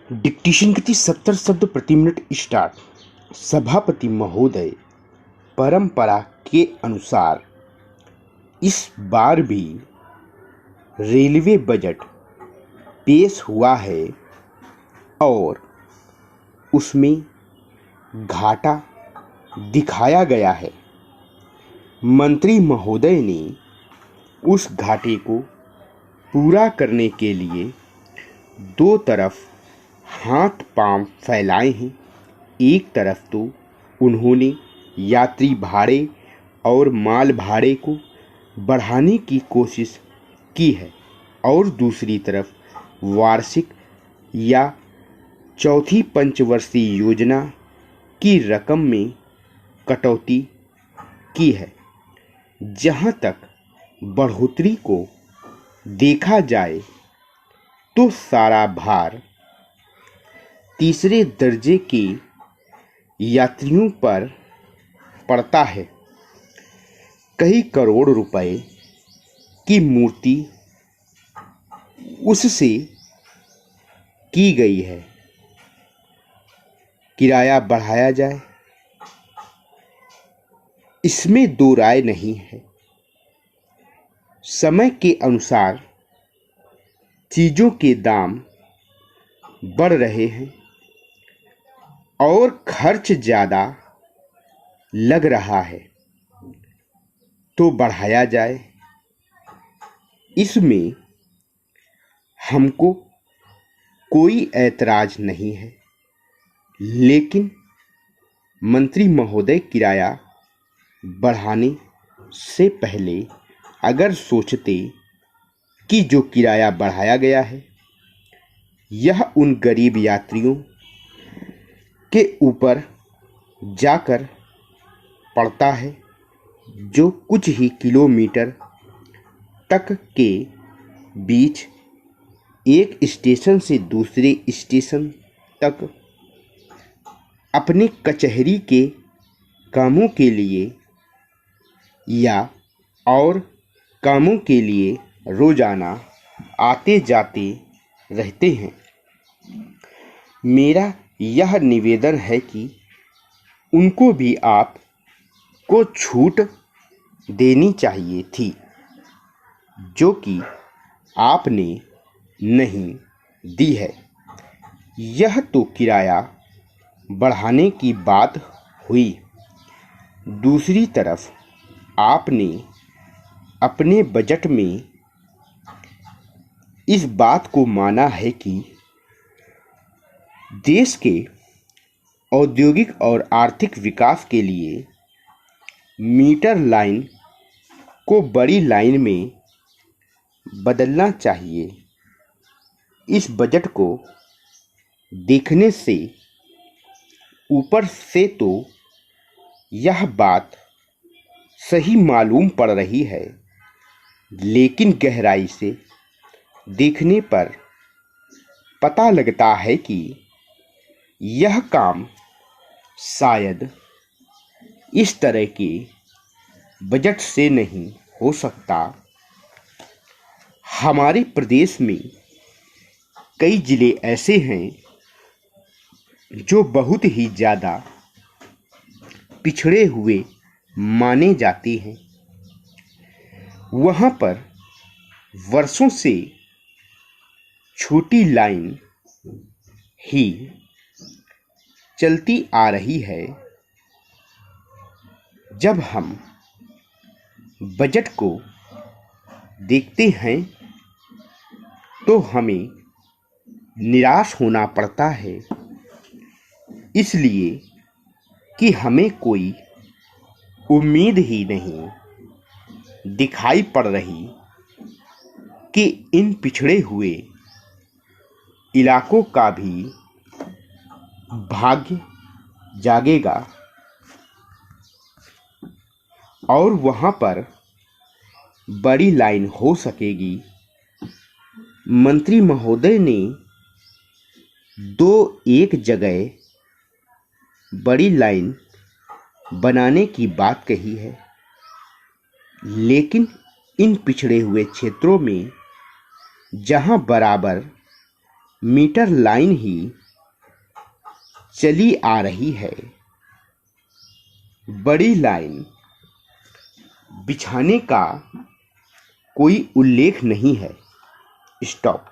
Dictation गति 70 शब्द प्रति मिनट स्टार्ट। सभापति महोदय, परंपरा के अनुसार इस बार भी रेलवे बजट पेश हुआ है और उसमें घाटा दिखाया गया है। मंत्री महोदय ने उस घाटे को पूरा करने के लिए दो तरफ हाथ पांव फैलाए हैं। एक तरफ तो उन्होंने यात्री भाड़े और माल भाड़े को बढ़ाने की कोशिश की है और दूसरी तरफ वार्षिक या चौथी पंचवर्षीय योजना की रकम में कटौती की है। जहां तक बढ़ोतरी को देखा जाए तो सारा भार तीसरे दर्जे के यात्रियों पर पड़ता है। कई करोड़ रुपए की मूर्ति उससे की गई है। किराया बढ़ाया जाए, इसमें दो राय नहीं है। समय के अनुसार चीज़ों के दाम बढ़ रहे हैं और खर्च ज़्यादा लग रहा है तो बढ़ाया जाए, इसमें हमको कोई ऐतराज नहीं है। लेकिन मंत्री महोदय किराया बढ़ाने से पहले अगर सोचते कि जो किराया बढ़ाया गया है यह उन गरीब यात्रियों के ऊपर जाकर पड़ता है जो कुछ ही किलोमीटर तक के बीच एक स्टेशन से दूसरे स्टेशन तक अपने कचहरी के कामों के लिए या और कामों के लिए रोजाना आते जाते रहते हैं। मेरा यह निवेदन है कि उनको भी आप को छूट देनी चाहिए थी, जो कि आपने नहीं दी है। यह तो किराया बढ़ाने की बात हुई। दूसरी तरफ आपने अपने बजट में इस बात को माना है कि देश के औद्योगिक और आर्थिक विकास के लिए मीटर लाइन को बड़ी लाइन में बदलना चाहिए। इस बजट को देखने से ऊपर से तो यह बात सही मालूम पड़ रही है, लेकिन गहराई से देखने पर पता लगता है कि यह काम शायद इस तरह के बजट से नहीं हो सकता। हमारे प्रदेश में कई जिले ऐसे हैं जो बहुत ही ज़्यादा पिछड़े हुए माने जाते हैं। वहाँ पर वर्षों से छोटी लाइन ही चलती आ रही है। जब हम बजट को देखते हैं तो हमें निराश होना पड़ता है, इसलिए कि हमें कोई उम्मीद ही नहीं दिखाई पड़ रही कि इन पिछड़े हुए इलाकों का भी भाग्य जागेगा और वहाँ पर बड़ी लाइन हो सकेगी। मंत्री महोदय ने एक जगह बड़ी लाइन बनाने की बात कही है, लेकिन इन पिछड़े हुए क्षेत्रों में जहां बराबर मीटर लाइन ही चली आ रही है, बड़ी लाइन बिछाने का कोई उल्लेख नहीं है। स्टॉप।